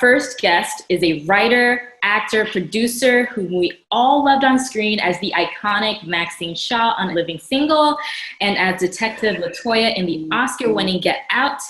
first guest is a writer, actor, producer whom we all loved on screen as the iconic Maxine Shaw on Living Single and as Detective LaToya in the Oscar-winning Get Out.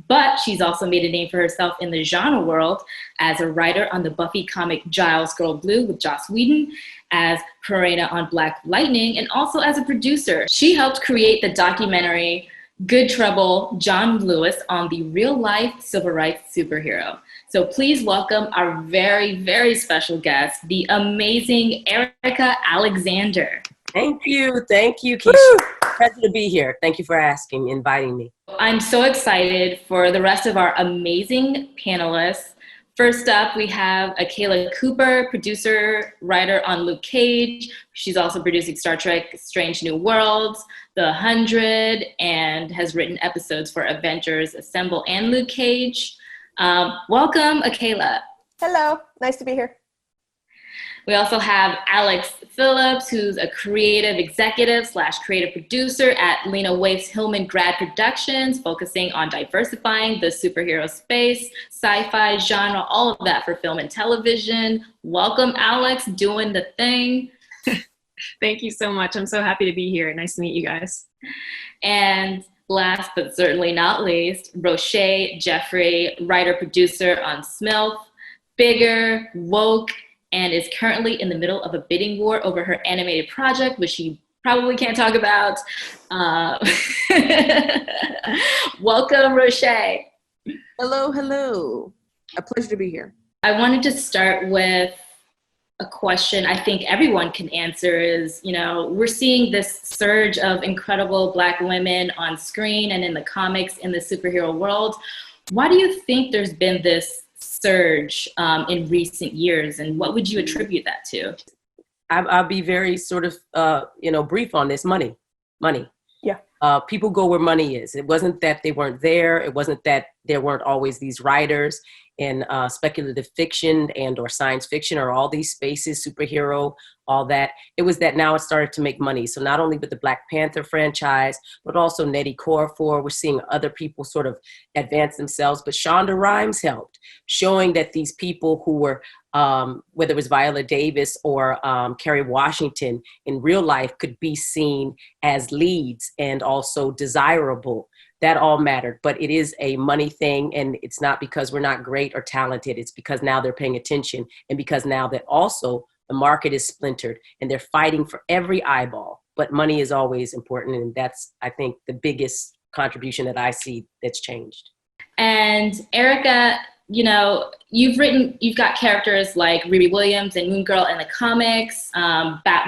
But she's also made a name for herself in the genre world as a writer on the Buffy comic Giles Girl Blue with Joss Whedon, as Karina on Black Lightning, and also as a producer. She helped create the documentary Good Trouble, John Lewis on the real-life civil rights superhero. So please welcome our very, very special guest, the amazing Erika Alexander. Thank you, Keisha. Pleasure to be here. Thank you for inviting me. I'm so excited for the rest of our amazing panelists. First up, we have Akela Cooper, producer, writer on Luke Cage. She's also producing Star Trek Strange New Worlds, The 100, and has written episodes for Avengers Assemble and Luke Cage. Welcome, Akela. Hello, nice to be here. We also have Alex Phillips, who's a creative executive / creative producer at Lena Waithe's Hillman Grad Productions, focusing on diversifying the superhero space, sci-fi genre, all of that for film and television. Welcome, Alex, doing the thing. Thank you so much. I'm so happy to be here. Nice to meet you guys. And last but certainly not least, Rochée Jeffrey, writer-producer on Smilf, Bigger, Woke, and is currently in the middle of a bidding war over her animated project, which she probably can't talk about. Welcome, Rochée. Hello. A pleasure to be here. I wanted to start with a question I think everyone can answer is, we're seeing this surge of incredible Black women on screen and in the comics in the superhero world. Why do you think there's been this surge in recent years, and what would you attribute that to? I'll be very sort of, brief on this. Money. Yeah. People go where money is. It wasn't that they weren't there. It wasn't that there weren't always these writers in speculative fiction and or science fiction or all these spaces, superhero, all that. It was that now it started to make money. So not only with the Black Panther franchise, but also Nettie Korfor, we're seeing other people sort of advance themselves. But Shonda Rhimes helped, showing that these people who were, whether it was Viola Davis or Kerry Washington, in real life could be seen as leads and also desirable. That all mattered, but it is a money thing, and it's not because we're not great or talented. It's because now they're paying attention, and because now that also the market is splintered and they're fighting for every eyeball. But money is always important, and that's, I think, the biggest contribution that I see that's changed. And Erika, you've got characters like Riri Williams and Moon Girl in the comics, Black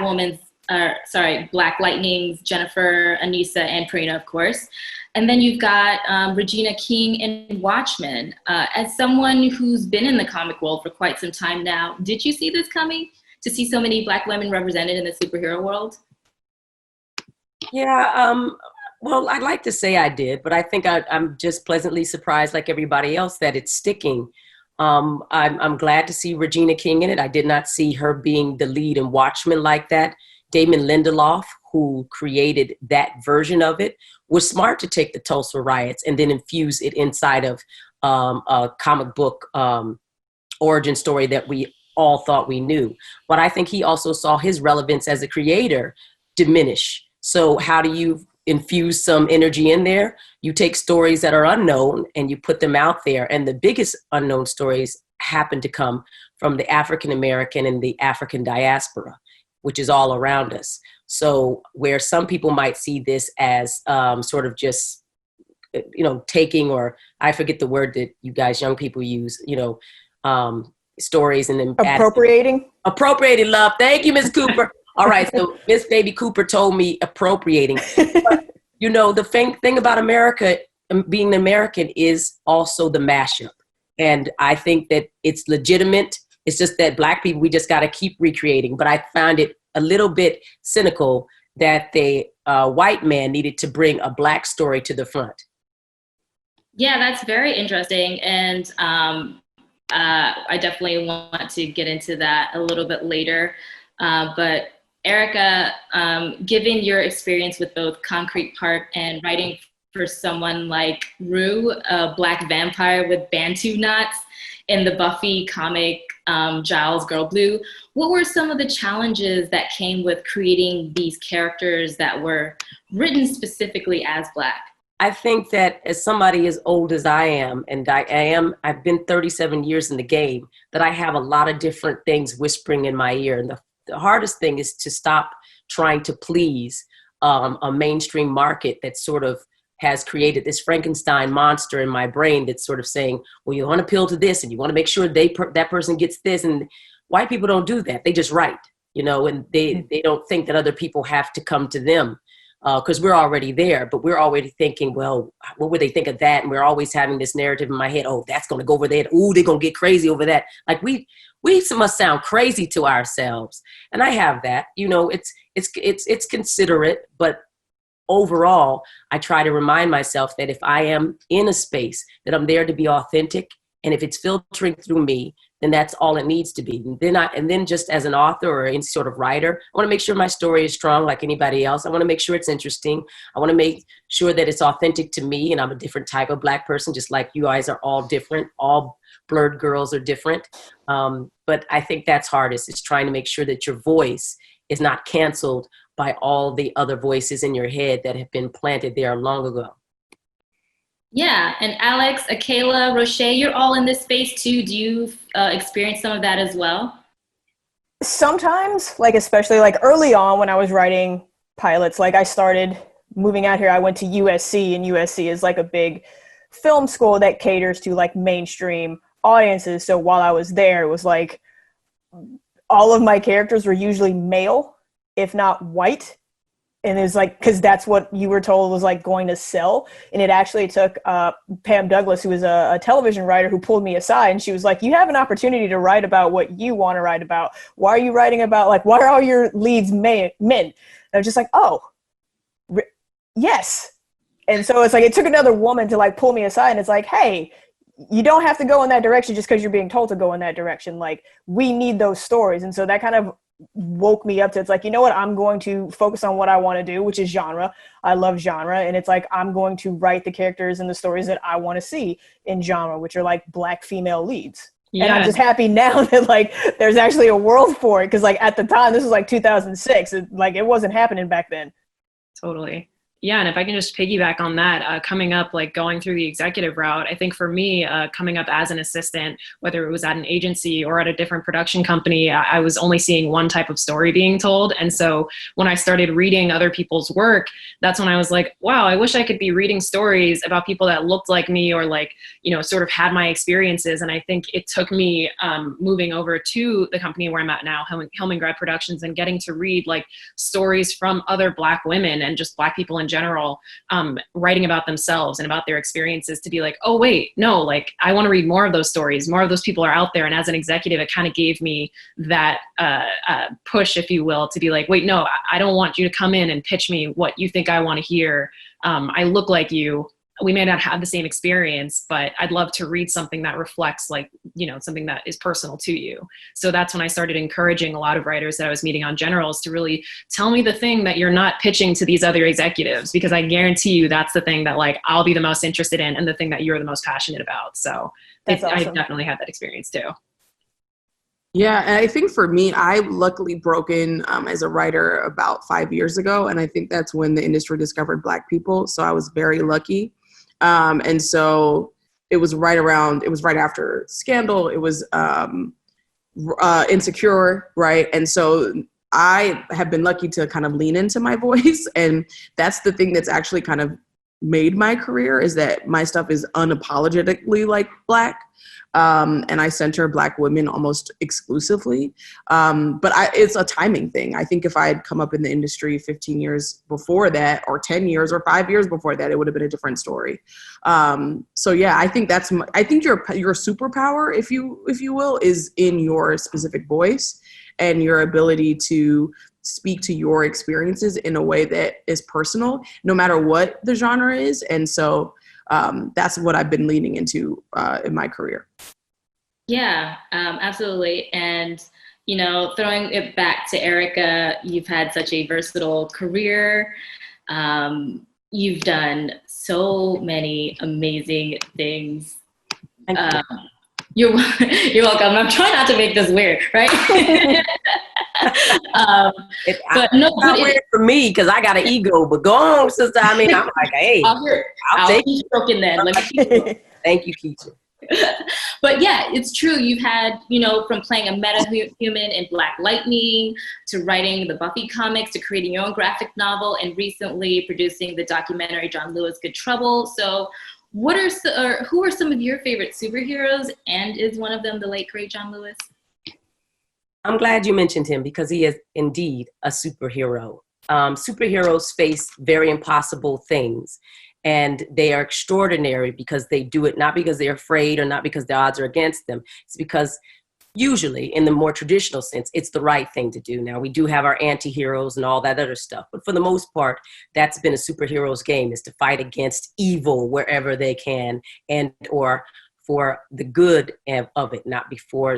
Lightning's Jennifer, Anissa, and Prina, of course. And then you've got Regina King in Watchmen. As someone who's been in the comic world for quite some time now, did you see this coming? To see so many Black women represented in the superhero world? Yeah, well, I'd like to say I did, but I think I'm just pleasantly surprised, like everybody else, that it's sticking. I'm glad to see Regina King in it. I did not see her being the lead in Watchmen like that. Damon Lindelof, who created that version of it, was smart to take the Tulsa riots and then infuse it inside of a comic book origin story that we all thought we knew. But I think he also saw his relevance as a creator diminish. So how do you infuse some energy in there? You take stories that are unknown and you put them out there. And the biggest unknown stories happen to come from the African American and the African diaspora, which is all around us. So where some people might see this as sort of just, taking, or I forget the word that you guys, young people use, stories and then appropriating love. Thank you, Ms. Cooper. All right. So Miss Baby Cooper told me appropriating. But, the thing about America, being American, is also the mashup. And I think that it's legitimate. It's just that Black people, we just got to keep recreating. But I found it a little bit cynical that the white man needed to bring a Black story to the front. Yeah, that's very interesting. And I definitely want to get into that a little bit later. But Erika, given your experience with both Concrete Part and writing for someone like Rue, a Black vampire with Bantu knots in the Buffy comic Giles Girl Blue. What were some of the challenges that came with creating these characters that were written specifically as Black? I think that as somebody as old as I am, and I've been 37 years in the game, that I have a lot of different things whispering in my ear. And the hardest thing is to stop trying to please a mainstream market that sort of has created this Frankenstein monster in my brain that's sort of saying, well, you want to appeal to this and you want to make sure that person gets this. And white people don't do that. They just write, and they don't think that other people have to come to them. Because we're already there, but we're already thinking, well, what would they think of that? And we're always having this narrative in my head, oh, that's going to go over there. Ooh, they're going to get crazy over that. Like we must sound crazy to ourselves. And I have that, it's considerate, but overall, I try to remind myself that if I am in a space, that I'm there to be authentic. And if it's filtering through me, then that's all it needs to be. And then just as an author or any sort of writer, I want to make sure my story is strong like anybody else. I want to make sure it's interesting. I want to make sure that it's authentic to me. And I'm a different type of Black person, just like you guys are all different. All blurred girls are different. But I think that's hardest, is trying to make sure that your voice is not canceled by all the other voices in your head that have been planted there long ago. Yeah, and Alex, Akela, Rochée, you're all in this space too. Do you experience some of that as well? Sometimes, especially early on when I was writing pilots, I started moving out here. I went to USC, and USC is a big film school that caters to mainstream audiences. So while I was there, it was all of my characters were usually male, if not white. And it's because that's what you were told was going to sell. And it actually took Pam Douglas, who was a television writer, who pulled me aside, and she was like, you have an opportunity to write about what you want to write about. Why are you writing about why are all your leads men? And I was just oh, yes. And so it's it took another woman to pull me aside, and it's hey, you don't have to go in that direction just because you're being told to go in that direction. We need those stories. And so that kind of woke me up to, it's you know what, I'm going to focus on what I want to do, which is genre. I love genre. And it's I'm going to write the characters and the stories that I want to see in genre, which are Black female leads. Yeah. And I'm just happy now that there's actually a world for it. Because at the time, this was 2006. It wasn't happening back then. Totally. Yeah, and if I can just piggyback on that, coming up, going through the executive route, I think for me, coming up as an assistant, whether it was at an agency or at a different production company, I was only seeing one type of story being told. And so when I started reading other people's work, that's when I was wow, I wish I could be reading stories about people that looked like me or sort of had my experiences. And I think it took me moving over to the company where I'm at now, Helmingrad Productions, and getting to read stories from other Black women and just Black people in general, writing about themselves and about their experiences, to be oh wait, no, I want to read more of those stories. More of those people are out there. And as an executive, it kind of gave me that push, if you will, to be wait, no, I don't want you to come in and pitch me what you think I want to hear. I look like you. We may not have the same experience, but I'd love to read something that reflects something that is personal to you. So that's when I started encouraging a lot of writers that I was meeting on generals to really tell me the thing that you're not pitching to these other executives, because I guarantee you that's the thing that I'll be the most interested in and the thing that you're the most passionate about. So awesome. I've definitely had that experience too. Yeah, and I think for me, I luckily broke in as a writer about 5 years ago. And I think that's when the industry discovered Black people. So I was very lucky. And so it was right after Scandal. It was Insecure, right? And so I have been lucky to kind of lean into my voice. And that's the thing that's actually kind of made my career, is that my stuff is unapologetically Black. And I center Black women almost exclusively. But it's a timing thing. I think if I had come up in the industry 15 years before that, or 10 years or 5 years before that, it would have been a different story. So yeah, I think I think your superpower, if you will, is in your specific voice and your ability to speak to your experiences in a way that is personal, no matter what the genre is. And so that's what I've been leaning into in my career. Yeah, absolutely. And, throwing it back to Erika, you've had such a versatile career. you've done so many amazing things. You're welcome. I'm trying not to make this weird, right? But no, it's not weird for me because I got an ego. But go on, sister. I mean, I'm like, hey, I'll take keep joking then. Thank you, Keisha. But yeah, it's true. You've had, from playing a meta-human in Black Lightning to writing the Buffy comics to creating your own graphic novel and recently producing the documentary John Lewis Good Trouble. So who are some of your favorite superheroes, and is one of them the late great John Lewis? I'm glad you mentioned him because he is indeed a superhero. Superheroes face very impossible things, and they are extraordinary because they do it not because they're afraid or not because the odds are against them. It's because usually, in the more traditional sense, it's the right thing to do. Now, we do have our anti-heroes and all that other stuff, but for the most part, that's been a superhero's game, is to fight against evil wherever they can, and or for the good of it, not for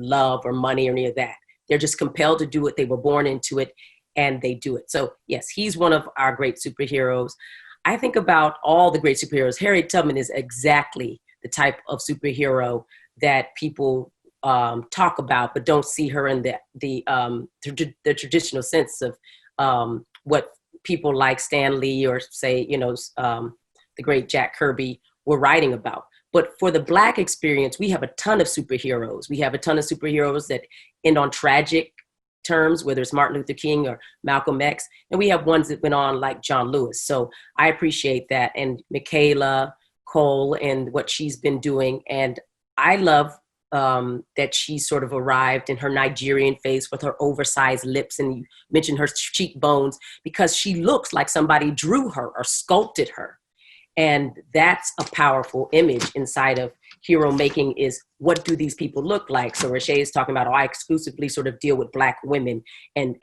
love or money or any of that. They're just compelled to do it. They were born into it, and they do it. So yes, he's one of our great superheroes. I think about all the great superheroes. Harriet Tubman is exactly the type of superhero that people talk about, but don't see her in the traditional sense of what people like Stan Lee or say, the great Jack Kirby were writing about. But for the Black experience, we have a ton of superheroes. We have a ton of superheroes that end on tragic terms, whether it's Martin Luther King or Malcolm X. And we have ones that went on like John Lewis. So I appreciate that. And Michaela Cole and what she's been doing. And I love that she sort of arrived in her Nigerian face with her oversized lips, and you mentioned her cheekbones, because she looks like somebody drew her or sculpted her. And that's a powerful image inside of hero making, is what do these people look like? So Rochée is talking about, I exclusively sort of deal with Black women and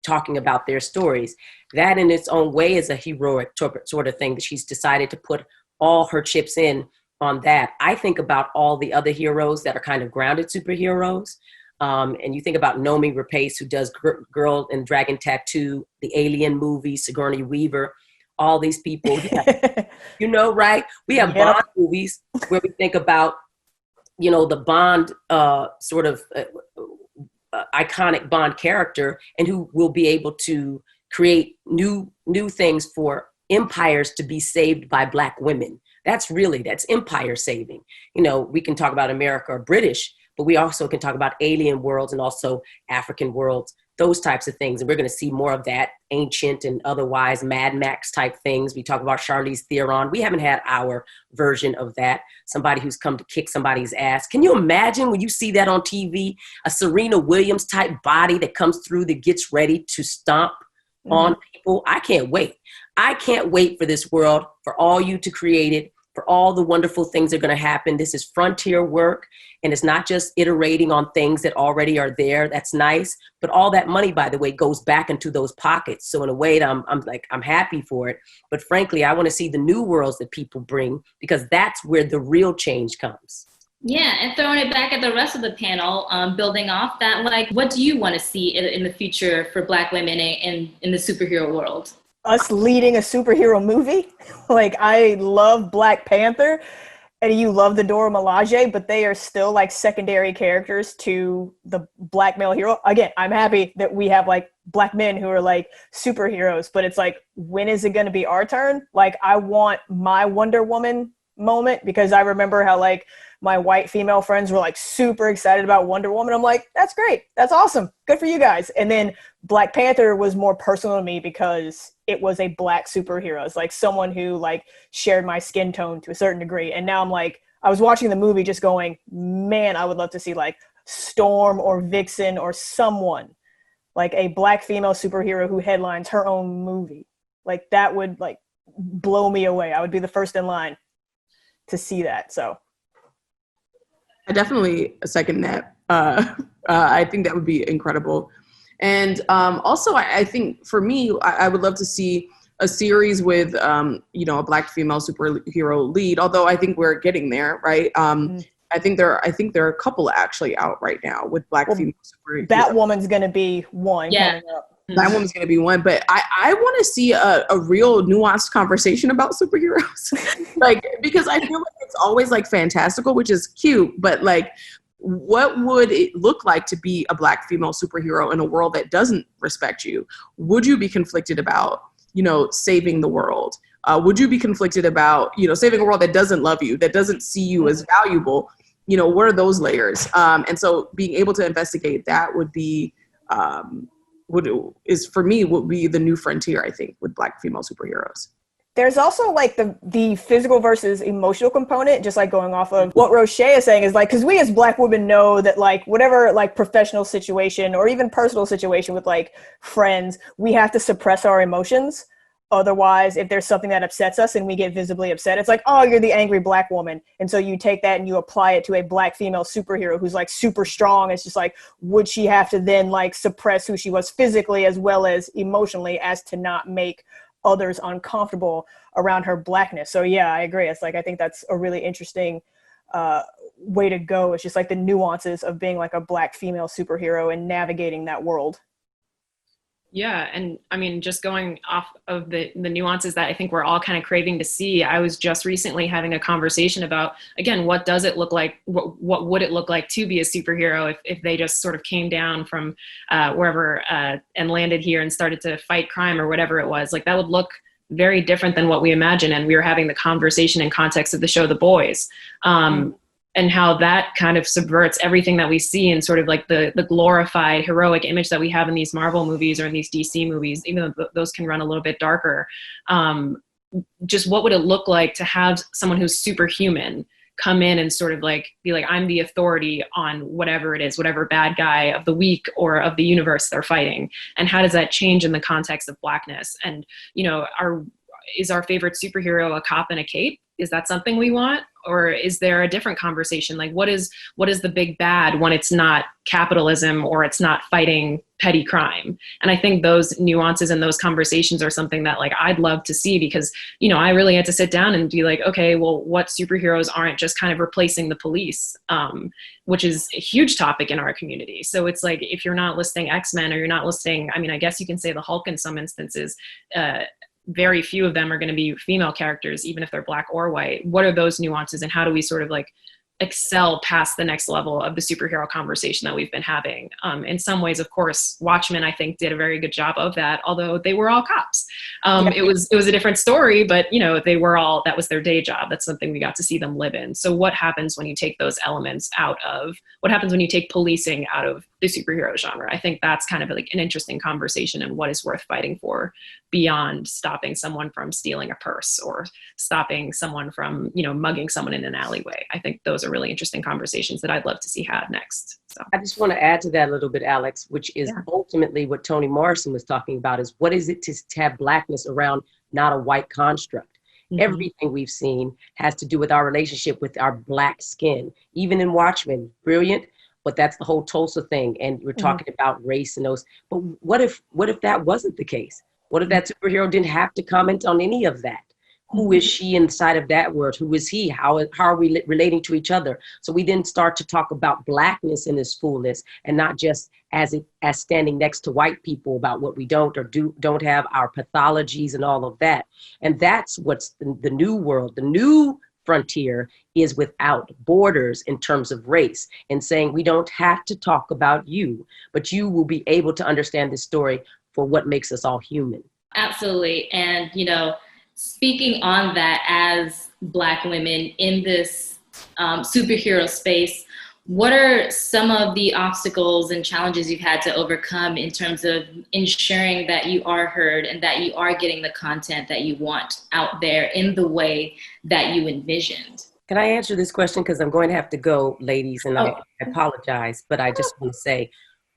talking about their stories. That in its own way is a heroic sort of thing that she's decided to put all her chips in on that. I think about all the other heroes that are kind of grounded superheroes. And you think about Nomi Rapace, who does Girl and Dragon Tattoo, the Alien movie, Sigourney Weaver, all these people, right? We have Bond movies where we think about, the Bond sort of iconic Bond character, and who will be able to create new things for empires to be saved by Black women. That's empire saving. We can talk about America or British, but we also can talk about alien worlds and also African worlds, those types of things. And we're going to see more of that, ancient and otherwise Mad Max type things. We talk about Charlize Theron. We haven't had our version of that. Somebody who's come to kick somebody's ass. Can you imagine when you see that on TV, a Serena Williams type body that comes through that gets ready to stomp on people? I can't wait. I can't wait for this world, for all you to create it, for all the wonderful things that are going to happen. This is frontier work, and it's not just iterating on things that already are there. That's nice, but all that money, by the way, goes back into those pockets. So in a way, I'm happy for it. But frankly, I want to see the new worlds that people bring, because that's where the real change comes. Yeah, and throwing it back at the rest of the panel, building off that, what do you want to see in the future for Black women in the superhero world? Us leading a superhero movie. I love Black Panther, and you love the Dora Milaje, but they are still secondary characters to the Black male hero. Again, I'm happy that we have Black men who are superheroes, but it's when is it going to be our turn? I want my Wonder Woman moment, because I remember how my white female friends were super excited about Wonder Woman. I'm like, that's great. That's awesome. Good for you guys. And then Black Panther was more personal to me because it was a Black superhero. It's someone who shared my skin tone to a certain degree. And now I'm I was watching the movie just going, man, I would love to see Storm or Vixen or someone a Black female superhero who headlines her own movie. That would blow me away. I would be the first in line to see that. So I definitely second that. I think that would be incredible. And also, I think for me, I would love to see a series with, a Black female superhero lead, although I think we're getting there, right? I think there are a couple actually out right now with Black female superheroes. Batwoman's going to be one. Yeah. That one's going to be one, but I want to see a real nuanced conversation about superheroes. Like, because I feel like it's always like fantastical, which is cute, but like, what would it look like to be a Black female superhero in a world that doesn't respect you? Would you be conflicted about, saving the world? Would you be conflicted about, saving a world that doesn't love you, that doesn't see you as valuable? What are those layers? And so being able to investigate that would be, for me, would be the new frontier, I think, with Black female superheroes. There's also like the physical versus emotional component, just like going off of what Rochée is saying, is like, because we as Black women know that like whatever like professional situation or even personal situation with like friends, we have to suppress our emotions. Otherwise, if there's something that upsets us and we get visibly upset, it's like, oh, you're the angry Black woman. And so you take that and you apply it to a Black female superhero who's like super strong. It's just like, would she have to then like suppress who she was physically as well as emotionally as to not make others uncomfortable around her Blackness? So yeah, I agree. It's like, I think that's a really interesting way to go. It's just like the nuances of being like a Black female superhero and navigating that world. Yeah, and I mean, just going off of the nuances that I think we're all kind of craving to see, I was just recently having a conversation about, again, what does it look like, what would it look like to be a superhero if they just sort of came down from wherever and landed here and started to fight crime or whatever it was. Like, that would look very different than what we imagine. And we were having the conversation in context of the show The Boys. And how that kind of subverts everything that we see in sort of like the glorified heroic image that we have in these Marvel movies or in these DC movies, even though those can run a little bit darker. Just what would it look like to have someone who's superhuman come in and sort of like be like, I'm the authority on whatever it is, whatever bad guy of the week or of the universe they're fighting? And how does that change in the context of Blackness? And, is our favorite superhero a cop in a cape? Is that something we want? Or is there a different conversation? Like, what is the big bad when it's not capitalism or it's not fighting petty crime? And I think those nuances and those conversations are something that like I'd love to see, because, I really had to sit down and be like, okay, well, what superheroes aren't just kind of replacing the police, which is a huge topic in our community. So it's like, if you're not listing X-Men or you're not listing, I mean, I guess you can say the Hulk in some instances, very few of them are going to be female characters, even if they're Black or white. What are those nuances, and how do we sort of like excel past the next level of the superhero conversation that we've been having? In some ways, of course, Watchmen, I think, did a very good job of that, although they were all cops. It was a different story, but they were all, that was their day job. That's something we got to see them live in. So what happens when you take those elements out of, what happens when you take policing out of the superhero genre? I think that's kind of like an interesting conversation, and what is worth fighting for beyond stopping someone from stealing a purse or stopping someone from, mugging someone in an alleyway. I think those are really interesting conversations that I'd love to see had next. So I just want to add to that a little bit, Alex, which is ultimately what Toni Morrison was talking about, is what is it to have Blackness around not a white construct? Mm-hmm. Everything we've seen has to do with our relationship with our Black skin. Even in Watchmen, brilliant, but that's the whole Tulsa thing. And we're talking about race and those, but what if that wasn't the case? What if that superhero didn't have to comment on any of that? Who is she inside of that world? Who is he? How are we relating to each other? So we then start to talk about Blackness in its fullness, and not just as standing next to white people about what we don't or don't have, our pathologies and all of that. And that's what's the new world. The new frontier is without borders in terms of race, and saying we don't have to talk about you, but you will be able to understand this story for what makes us all human. Absolutely. And, speaking on that, as Black women in this superhero space, what are some of the obstacles and challenges you've had to overcome in terms of ensuring that you are heard and that you are getting the content that you want out there in the way that you envisioned? Can I answer this question? Because I'm going to have to go, ladies, and I apologize, but I just want to say,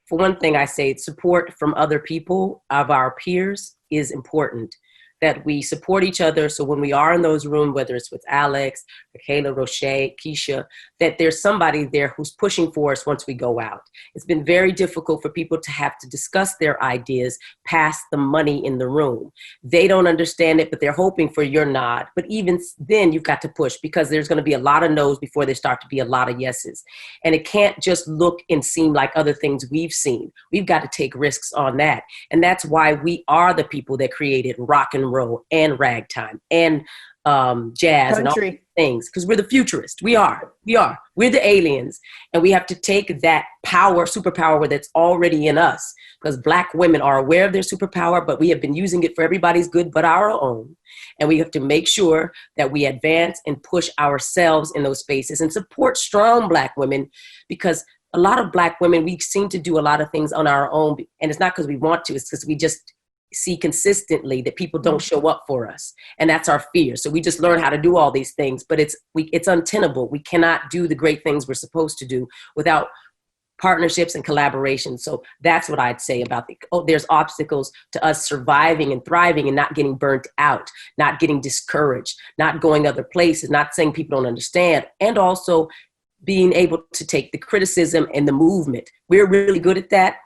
for one thing, I say support from other people, of our peers, is important. that we support each other. So when we are in those rooms, whether it's with Alex, Kayla, Rochée, Keisha, that there's somebody there who's pushing for us once we go out. It's been very difficult for people to have to discuss their ideas past the money in the room. They don't understand it, but they're hoping for your nod. But even then, you've got to push, because there's going to be a lot of no's before there start to be a lot of yeses. And it can't just look and seem like other things we've seen. We've got to take risks on that. And that's why we are the people that created rock and roll and ragtime and jazz and all these things, because we're the futurists. We're the aliens, and we have to take that power, superpower that's already in us, because Black women are aware of their superpower, but we have been using it for everybody's good but our own. And we have to make sure that we advance and push ourselves in those spaces and support strong Black women, because a lot of Black women, we seem to do a lot of things on our own, and it's not because we want to, it's because we just see consistently that people don't show up for us. And that's our fear. So we just learn how to do all these things, but it's untenable. We cannot do the great things we're supposed to do without partnerships and collaboration. So that's what I'd say about there's obstacles to us surviving and thriving and not getting burnt out, not getting discouraged, not going other places, not saying people don't understand, and also being able to take the criticism and the movement. We're really good at that.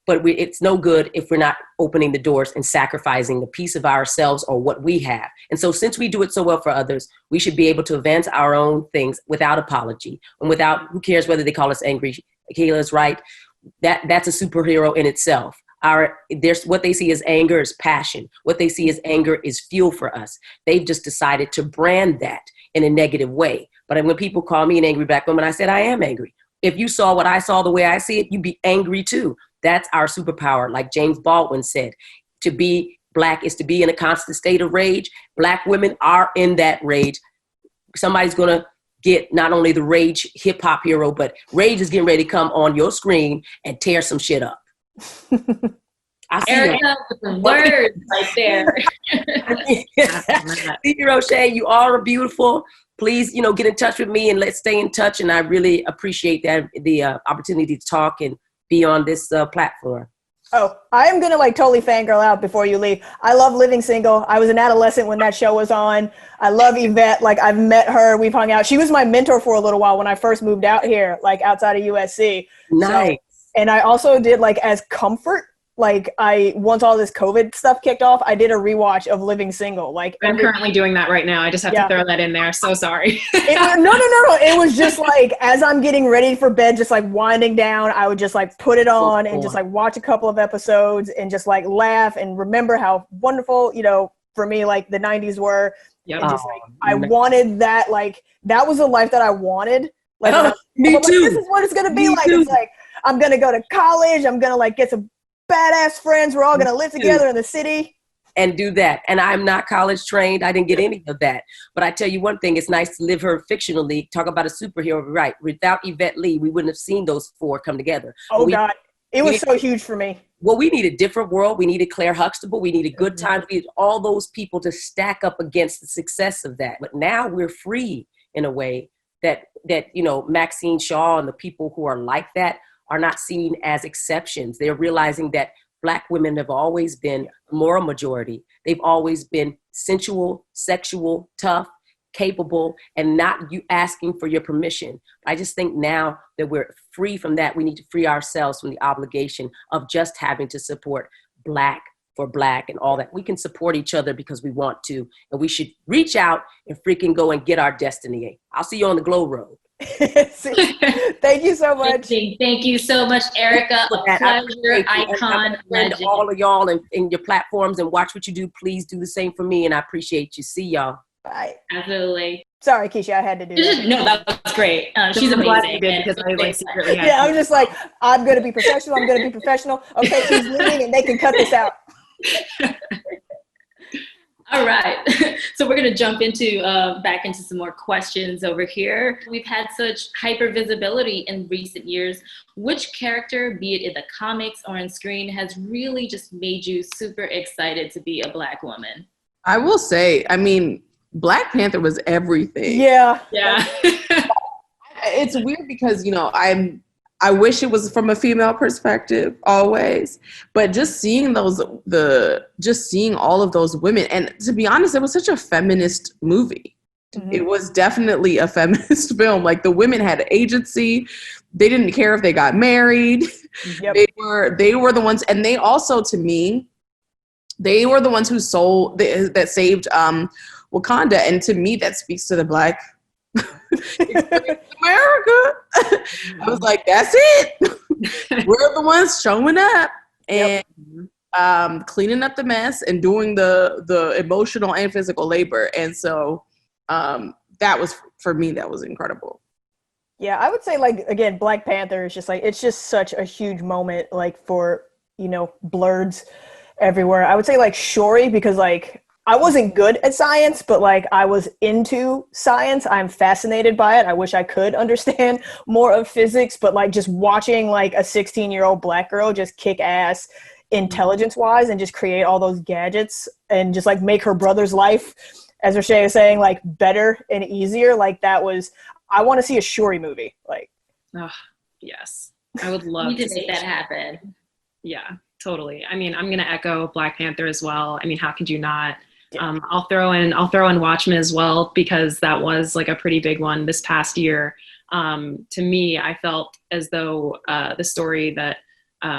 But it's no good if we're not opening the doors and sacrificing a piece of ourselves or what we have. And so since we do it so well for others, we should be able to advance our own things without apology and without, who cares whether they call us angry. Kayla's right. That's a superhero in itself. There's what they see as anger is passion. What they see as anger is fuel for us. They've just decided to brand that in a negative way. But when people call me an angry Black woman, I said, I am angry. If you saw what I saw the way I see it, you'd be angry too. That's our superpower. Like James Baldwin said, to be Black is to be in a constant state of rage. Black women are in that rage. Somebody's going to get not only the rage hip hop hero, but rage is getting ready to come on your screen and tear some shit up. I see Erika with the words right there. Thank you, Rochée. You all are beautiful. Please, get in touch with me and let's stay in touch. And I really appreciate that, the opportunity to talk and be on this platform. Oh, I am going to totally fangirl out before you leave. I love Living Single. I was an adolescent when that show was on. I love Yvette. I've met her. We've hung out. She was my mentor for a little while when I first moved out here, outside of USC. Nice. And I also did as comfort. Once all this COVID stuff kicked off, I did a rewatch of Living Single. I'm currently doing that right now. I just have to throw that in there. So sorry. No. It was just as I'm getting ready for bed, just winding down, I would just put it on and just watch a couple of episodes and just laugh and remember how wonderful, for me, the 90s were. Yep. And just I wanted that, that was the life that I wanted. Me too. This is what it's going to be like. It's I'm going to go to college. I'm going to get some badass friends. We're all going to live together in the city. And do that. And I'm not college trained. I didn't get any of that. But I tell you one thing, it's nice to live her fictionally. Talk about a superhero, right? Without Yvette Lee, we wouldn't have seen those four come together. Oh, God. It was so huge for me. Well, we need a different world. We needed Claire Huxtable. We needed Good Times. We needed all those people to stack up against the success of that. But now we're free in a way that Maxine Shaw and the people who are like that are not seen as exceptions. They're realizing that Black women have always been a moral majority. They've always been sensual, sexual, tough, capable, and not you asking for your permission. I just think now that we're free from that, we need to free ourselves from the obligation of just having to support Black for Black and all that. We can support each other because we want to, and we should reach out and freaking go and get our destiny. I'll see you on the Glow Road. Thank you so much. Thank you so much, Erika. A pleasure, icon, legend. All of y'all and your platforms, and watch what you do. Please do the same for me, and I appreciate you. See y'all. Bye. Absolutely. Sorry, Keisha, I had to do that. No, that was great. She's amazing. Because I secretly had I'm just I'm going to be professional. I'm going to be professional. Okay, she's leaving, and they can cut this out. All right. So we're going to jump into back into some more questions over here. We've had such hyper visibility in recent years. Which character, be it in the comics or on screen, has really just made you super excited to be a Black woman? I will say, Black Panther was everything. Yeah. Yeah. It's weird because, I I wish it was from a female perspective always, but just seeing just seeing all of those women, and to be honest, it was such a feminist movie. Mm-hmm. It was definitely a feminist film. Like the women had agency. They didn't care if they got married. Yep. They were the ones, and they also, to me, they were the ones who that saved Wakanda, and to me, that speaks to the Black experience in America. I was like, that's it. We're the ones showing up and cleaning up the mess and doing the emotional and physical labor. And so that was, for me, that was incredible. Yeah, I would say, like, again, Black Panther is just like, it's just such a huge moment, like, for, you know, blurs everywhere. I would say, like, Shuri, because, like, I wasn't good at science, but like I was into science. I'm fascinated by it. I wish I could understand more of physics, but like just watching like a 16-year-old Black girl just kick ass intelligence wise and just create all those gadgets and just like make her brother's life, as Rochée is saying, like better and easier. Like that was, I want to see a Shuri movie. Like, oh, yes, I would love to make that happen. Yeah, totally. I mean, I'm going to echo Black Panther as well. I mean, how could you not? I'll throw in Watchmen as well, because that was like a pretty big one this past year. To me, I felt as though the story that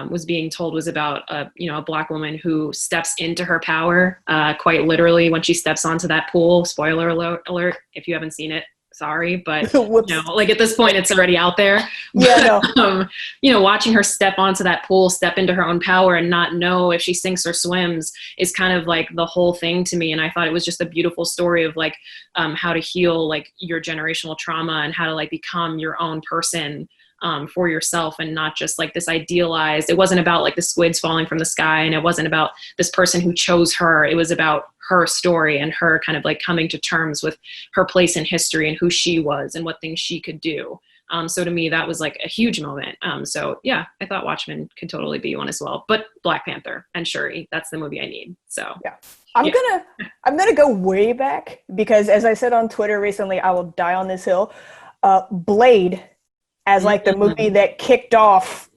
was being told was about a Black woman who steps into her power quite literally when she steps onto that pool. Spoiler alert if you haven't seen it. Sorry, but like at this point, it's already out there. Yeah, no. Watching her step onto that pool, step into her own power, and not know if she sinks or swims is kind of like the whole thing to me. And I thought it was just a beautiful story of like how to heal like your generational trauma and how to like become your own person for yourself, and not just like this idealized. It wasn't about like the squids falling from the sky, and it wasn't about this person who chose her. It was about her story and her kind of like coming to terms with her place in history and who she was and what things she could do. So to me, that was like a huge moment. So yeah, I thought Watchmen could totally be one as well, but Black Panther and Shuri, that's the movie I need. So yeah. I'm gonna go way back, because as I said on Twitter recently, I will die on this hill. Blade, as like the movie that kicked off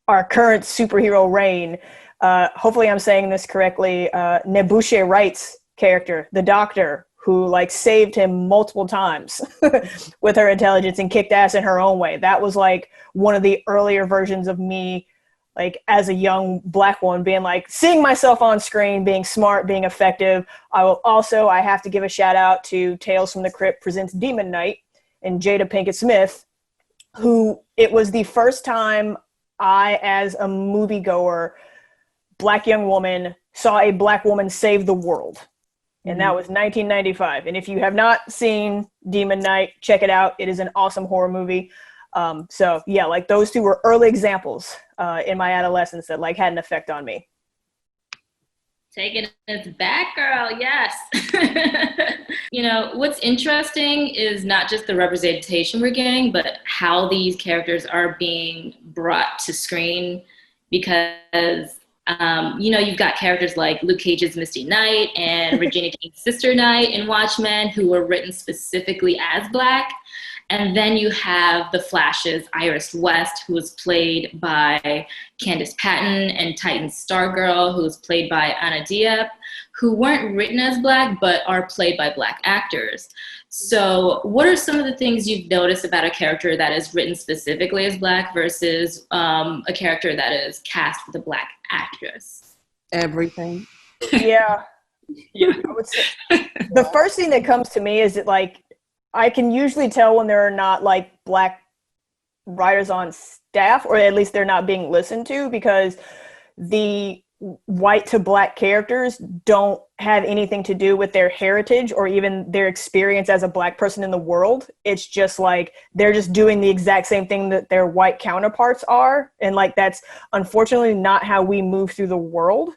our current superhero reign. Hopefully I'm saying this correctly. Nebuchadnezzar Wright's character, the Doctor, who like saved him multiple times with her intelligence and kicked ass in her own way. That was like one of the earlier versions of me, like as a young Black woman, being like seeing myself on screen, being smart, being effective. I have to give a shout out to Tales from the Crypt presents Demon Knight and Jada Pinkett Smith, who it was the first time I, as a moviegoer, Black young woman, saw a Black woman save the world. And that was 1995. And if you have not seen Demon Knight, check it out. It is an awesome horror movie. So yeah, like those two were early examples in my adolescence that like had an effect on me. Taking it back, girl. Yes. What's interesting is not just the representation we're getting, but how these characters are being brought to screen, because you've got characters like Luke Cage's Misty Knight and Regina King's Sister Knight in Watchmen, who were written specifically as Black. And then you have the Flash's Iris West, who was played by Candice Patton, and Titan's Stargirl, who was played by Anna Diop, who weren't written as Black, but are played by Black actors. So what are some of the things you've noticed about a character that is written specifically as Black versus a character that is cast with a Black actress? Everything. Yeah. I would say the first thing that comes to me is that like, I can usually tell when there are not like Black writers on staff, or at least they're not being listened to, because the white to Black characters don't have anything to do with their heritage or even their experience as a Black person in the world. It's just like they're just doing the exact same thing that their white counterparts are. And like that's unfortunately not how we move through the world.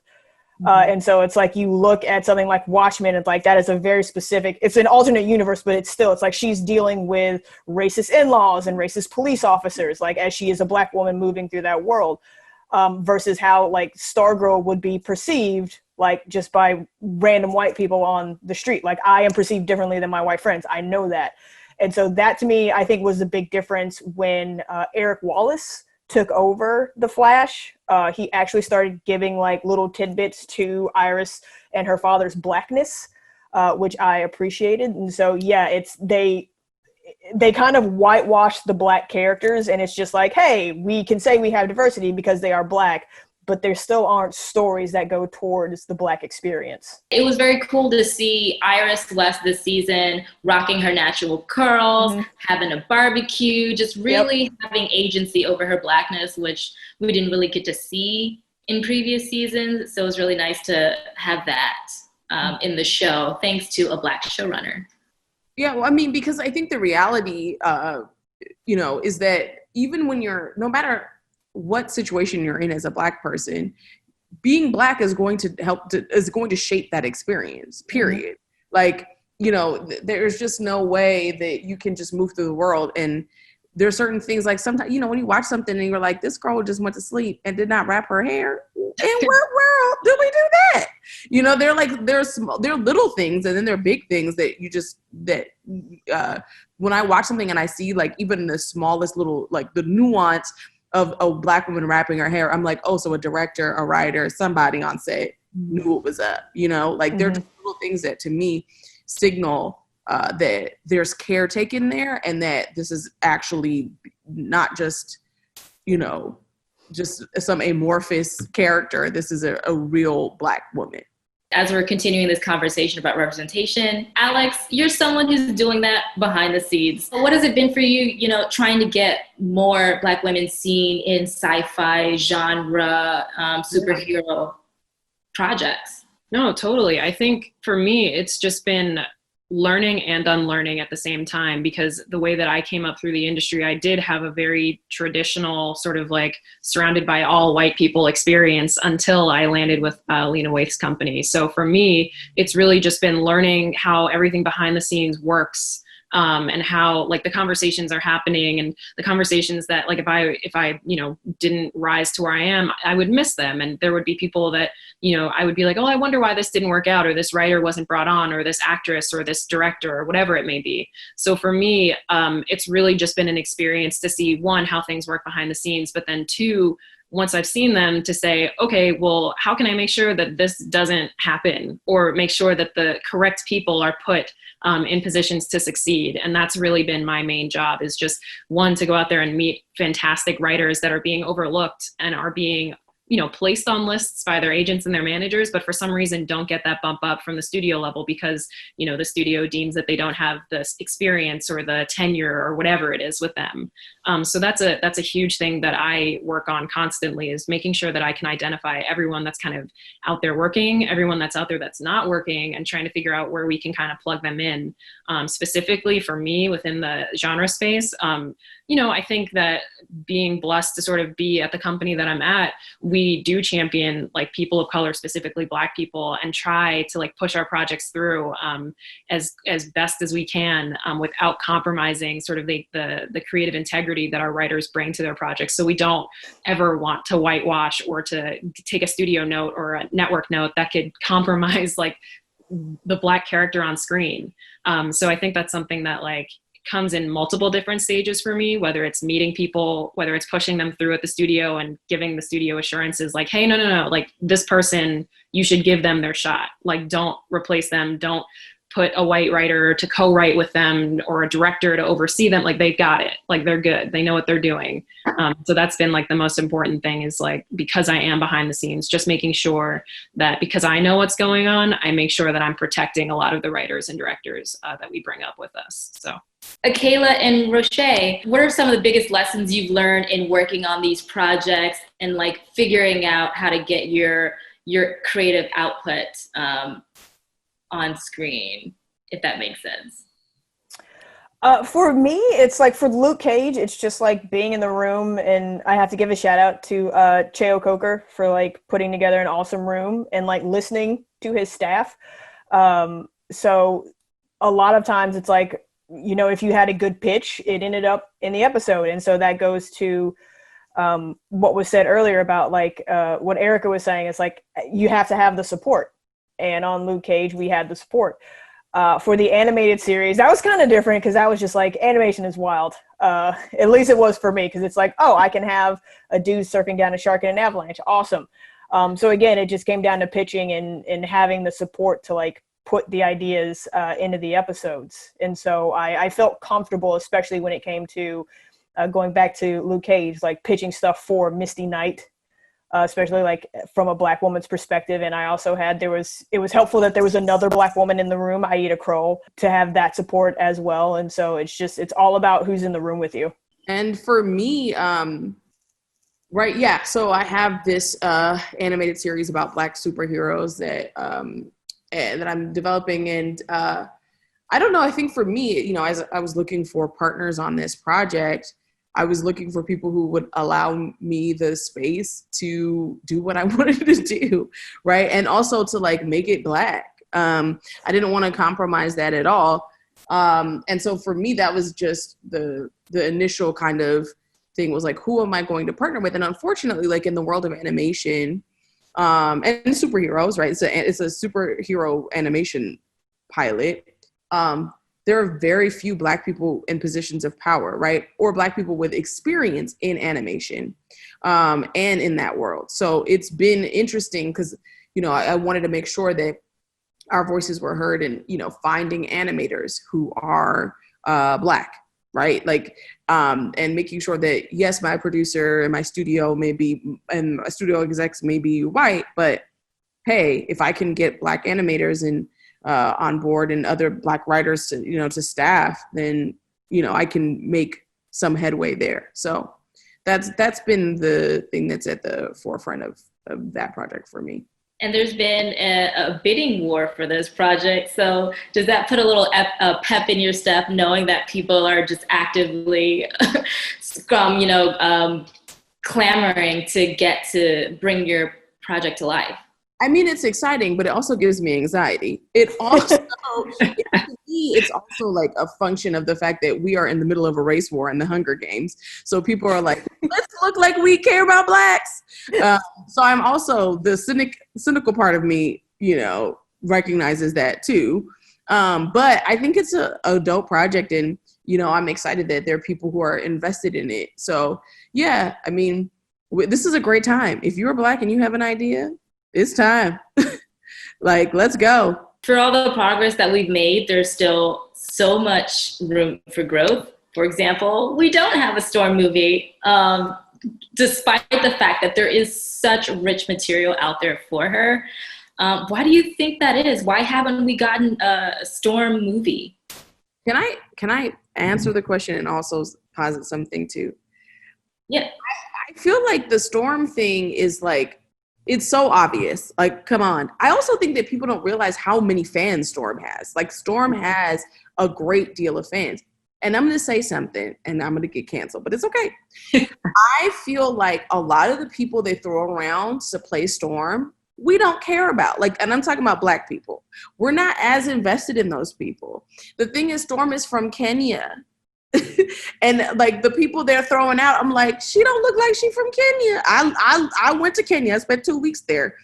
And so it's like you look at something like Watchmen, and like that is a very specific, it's an alternate universe, but it's like she's dealing with racist in-laws and racist police officers, like as she is a Black woman moving through that world, versus how like Stargirl would be perceived like just by random white people on the street. Like I am perceived differently than my white friends. I know that. And so that to me, I think was the big difference when Eric Wallace took over the Flash, he actually started giving like little tidbits to Iris and her father's blackness, which I appreciated. And so, yeah, they kind of whitewashed the Black characters, and it's just like, hey, we can say we have diversity because they are Black, but there still aren't stories that go towards the Black experience. It was very cool to see Iris West this season rocking her natural curls, having a barbecue, just really having agency over her Blackness, which we didn't really get to see in previous seasons. So it was really nice to have that in the show, thanks to a Black showrunner. Yeah, well, I mean, because I think the reality, is that even when no matter what situation you're in as a Black person, being Black is going to shape that experience, period. Like, there's just no way that you can just move through the world. And there are certain things, like sometimes, when you watch something and you're like, this girl just went to sleep and did not wrap her hair. In what world do we do that? They're little things, and then there are big things that when I watch something and I see like even the smallest little, like the nuance of a Black woman wrapping her hair, I'm like, oh, so a director, a writer, somebody on set knew what was up, they're just little things that to me signal that there's care taken there, and that this is actually not just, just some amorphous character. This is a real Black woman. As we're continuing this conversation about representation, Alex, you're someone who's doing that behind the scenes. What has it been for you, trying to get more Black women seen in sci-fi genre, superhero projects? No, totally. I think for me, it's just been learning and unlearning at the same time, because the way that I came up through the industry, I did have a very traditional sort of like surrounded by all white people experience until I landed with Lena Waithe's company. So for me, it's really just been learning how everything behind the scenes works, and how like the conversations are happening, and the conversations that like if I didn't rise to where I am, I would miss them. And there would be people that, I would be like, oh, I wonder why this didn't work out, or this writer wasn't brought on, or this actress or this director or whatever it may be. So for me, it's really just been an experience to see, one, how things work behind the scenes, but then two, once I've seen them, to say, okay, well, how can I make sure that this doesn't happen, or make sure that the correct people are put in positions to succeed? And that's really been my main job, is just, one, to go out there and meet fantastic writers that are being overlooked and are being placed on lists by their agents and their managers, but for some reason don't get that bump up from the studio level because, the studio deems that they don't have the experience or the tenure or whatever it is with them. So that's a huge thing that I work on constantly, is making sure that I can identify everyone that's kind of out there working, everyone that's out there that's not working, and trying to figure out where we can kind of plug them in. Specifically for me within the genre space, I think that being blessed to sort of be at the company that I'm at, we do champion like people of color, specifically Black people, and try to like push our projects through as best as we can, without compromising sort of the creative integrity that our writers bring to their projects. So we don't ever want to whitewash or to take a studio note or a network note that could compromise like the Black character on screen. So I think that's something that like comes in multiple different stages for me, whether it's meeting people, whether it's pushing them through at the studio and giving the studio assurances like, hey, no, like this person, you should give them their shot. Like, don't replace them. Don't put a white writer to co-write with them or a director to oversee them. Like, they've got it. Like, they're good. They know what they're doing. So that's been like the most important thing, is like, because I am behind the scenes, just making sure that because I know what's going on, I make sure that I'm protecting a lot of the writers and directors that we bring up with us. So. Akela and Rochée, what are some of the biggest lessons you've learned in working on these projects and like figuring out how to get your creative output on screen, if that makes sense? For me, it's like for Luke Cage, it's just like being in the room, and I have to give a shout out to Cheo Coker for like putting together an awesome room and like listening to his staff. So a lot of times it's like, if you had a good pitch, it ended up in the episode. And so that goes to what was said earlier about like what Erika was saying. It's like, you have to have the support. And on Luke Cage, we had the support. For the animated series, that was kind of different because that was just like, animation is wild. At least it was for me, because it's like, oh, I can have a dude surfing down a shark in an avalanche. Awesome. So again, it just came down to pitching and having the support to like put the ideas into the episodes. And so I felt comfortable, especially when it came to going back to Luke Cage, like pitching stuff for Misty Knight, especially like from a Black woman's perspective. And I also had, it was helpful that there was another Black woman in the room, Aida Kroll, to have that support as well. And so it's all about who's in the room with you. And for me, right, yeah. So I have this animated series about Black superheroes that I'm developing, and I don't know. I think for me, you know, as I was looking for partners on this project, I was looking for people who would allow me the space to do what I wanted to do, right, and also to like make it Black. I didn't want to compromise that at all, and so for me, that was just the initial kind of thing was like, who am I going to partner with? And unfortunately, like in the world of animation and superheroes, right? It's a superhero animation pilot. There are very few Black people in positions of power, right? Or Black people with experience in animation and in that world. So it's been interesting because, you know, I wanted to make sure that our voices were heard and, you know, finding animators who are Black, right? Like, and making sure that, yes, my producer and my studio and my studio execs may be white, but hey, if I can get Black animators and on board and other Black writers to, you know, to staff, then, you know, I can make some headway there. So that's been the thing that's at the forefront of that project for me. And there's been a bidding war for this project. So does that put a little pep in your step, knowing that people are just actively, clamoring to get to bring your project to life? I mean, it's exciting, but it also gives me anxiety. It also, to me, it's also like a function of the fact that we are in the middle of a race war in the Hunger Games. So people are like, let's look like we care about Blacks. So I'm also, the cynical part of me, you know, recognizes that too. But I think it's a dope project, and, you know, I'm excited that there are people who are invested in it. So yeah, I mean, this is a great time. If you're Black and you have an idea, it's time. Like, let's go. For all the progress that we've made, there's still so much room for growth. For example, we don't have a Storm movie, despite the fact that there is such rich material out there for her. Why do you think that is? Why haven't we gotten a Storm movie? Can I answer the question and also posit something too? Yeah. I feel like the Storm thing is like, it's so obvious. Like, come on. I also think that people don't realize how many fans Storm has. Like, Storm has a great deal of fans. And I'm going to say something, and I'm going to get canceled, but it's okay. I feel like a lot of the people they throw around to play Storm, we don't care about. Like, and I'm talking about Black people. We're not as invested in those people. The thing is, Storm is from Kenya. And like the people they're throwing out, I'm like, she don't look like she from Kenya. I went to Kenya. I spent 2 weeks there.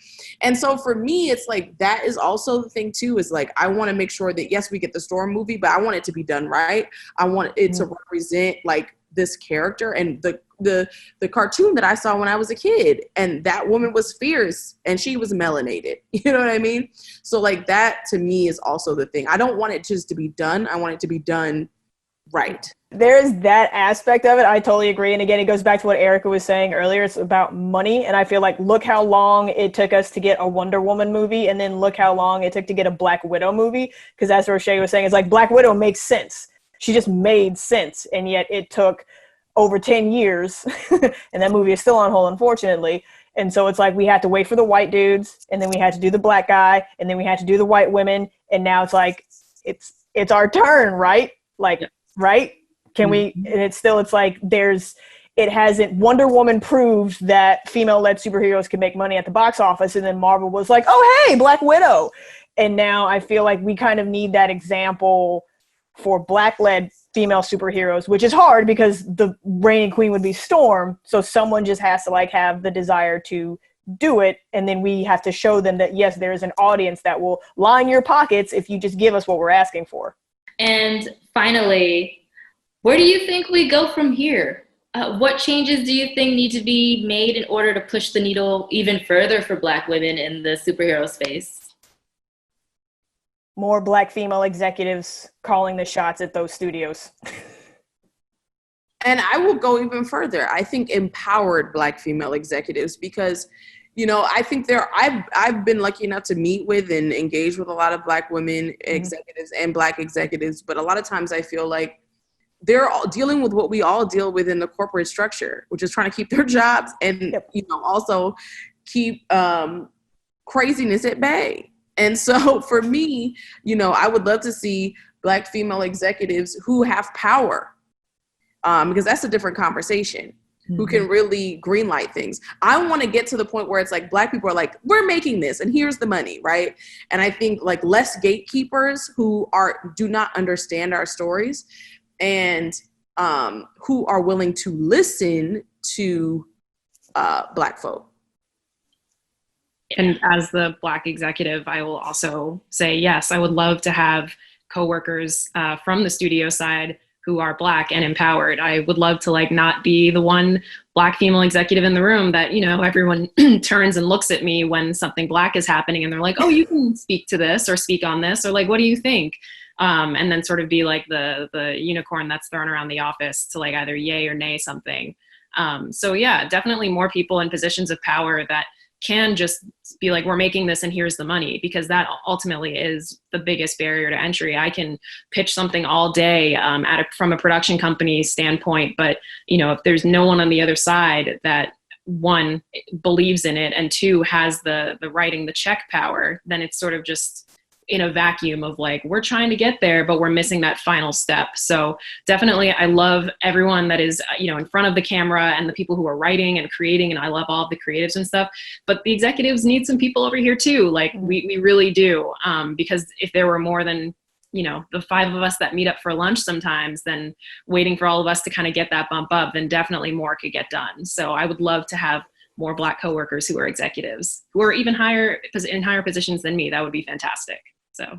And so for me, it's like, that is also the thing too, is like, I want to make sure that, yes, we get the Storm movie, but I want it to be done right. I want it to represent like this character and the cartoon that I saw when I was a kid. And that woman was fierce and she was melanated. You know what I mean? So like, that to me is also the thing. I don't want it just to be done. I want it to be done right. There's that aspect of it. I totally agree. And again, it goes back to what Erika was saying earlier. It's about money. And I feel like, look how long it took us to get a Wonder Woman movie. And then look how long it took to get a Black Widow movie. Because as Rochée was saying, it's like Black Widow makes sense. She just made sense. And yet it took over 10 years. And that movie is still on hold, unfortunately. And so it's like, we had to wait for the white dudes. And then we had to do the Black guy. And then we had to do the white women. And now it's like, it's our turn, right? Like, right? Can we, and it's like, Wonder Woman proved that female-led superheroes can make money at the box office, and then Marvel was like, oh, hey, Black Widow. And now I feel like we kind of need that example for Black-led female superheroes, which is hard because the reigning queen would be Storm, so someone just has to like have the desire to do it, and then we have to show them that, yes, there is an audience that will line your pockets if you just give us what we're asking for. And finally, Where do you think we go from here? What changes do you think need to be made in order to push the needle even further for Black women in the superhero space? More Black female executives calling the shots at those studios. And I will go even further. I think empowered Black female executives, because, you know, I think I've been lucky enough to meet with and engage with a lot of Black women executives and Black executives, but a lot of times I feel like they're all dealing with what we all deal with in the corporate structure, which is trying to keep their jobs and, you know, also keep craziness at bay. And so for me, you know, I would love to see Black female executives who have power, because that's a different conversation, who can really greenlight things. I want to get to the point where it's like Black people are like, we're making this and here's the money, right? And I think like less gatekeepers who do not understand our stories and who are willing to listen to Black folk. And as the Black executive, I will also say, yes, I would love to have coworkers from the studio side who are Black and empowered. I would love to like not be the one Black female executive in the room that, you know, everyone turns and looks at me when something Black is happening and they're like, oh, you can speak to this or speak on this, or like, what do you think? And then sort of be like the unicorn that's thrown around the office to like either yay or nay something. So yeah, definitely more people in positions of power that can just be like, we're making this and here's the money, because that ultimately is the biggest barrier to entry. I can pitch something all day from a production company standpoint, but you know, if there's no one on the other side that one believes in it and two has the writing the check power, then it's sort of just in a vacuum of like, we're trying to get there, but we're missing that final step. So definitely I love everyone that is, you know, in front of the camera and the people who are writing and creating, and I love all of the creatives and stuff, but the executives need some people over here too. Like we really do. Because if there were more than, you know, the five of us that meet up for lunch sometimes, then waiting for all of us to kind of get that bump up, then definitely more could get done. So I would love to have more Black coworkers who are executives, who are even in higher positions than me. That would be fantastic. So